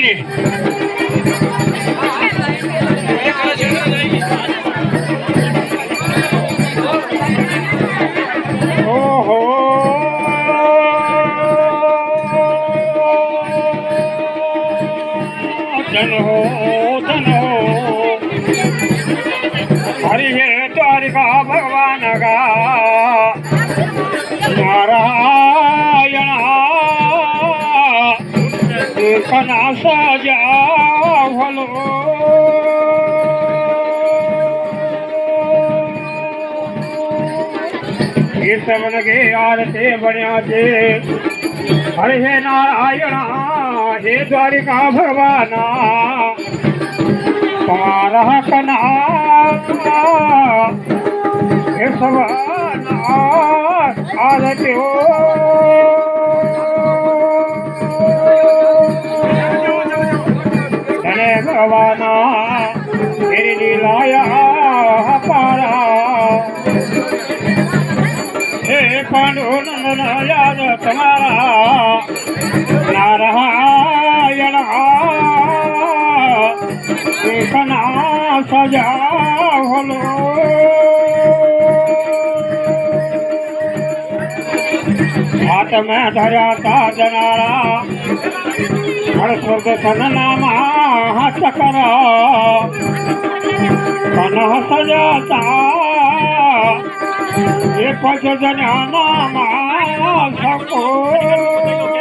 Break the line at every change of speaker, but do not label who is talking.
नहीं ओहो धन हो हरि है द्वारिका भगवान का नारायण कना सजा भलो ये सबन के आरते बढ़िया से हरे हे नारायण हे द्वारिका भगवान तुम्हारा कना हे सब आरते हो धने भगवान मेरी लीलाया पारा हे पांडु नंदन याद तुम्हारा नारायण कना सजा भलो हाथ में धरा था जनारा हर स्वर्ग सन नामा हाथ करा कना सजाता ये पच जना नामा सको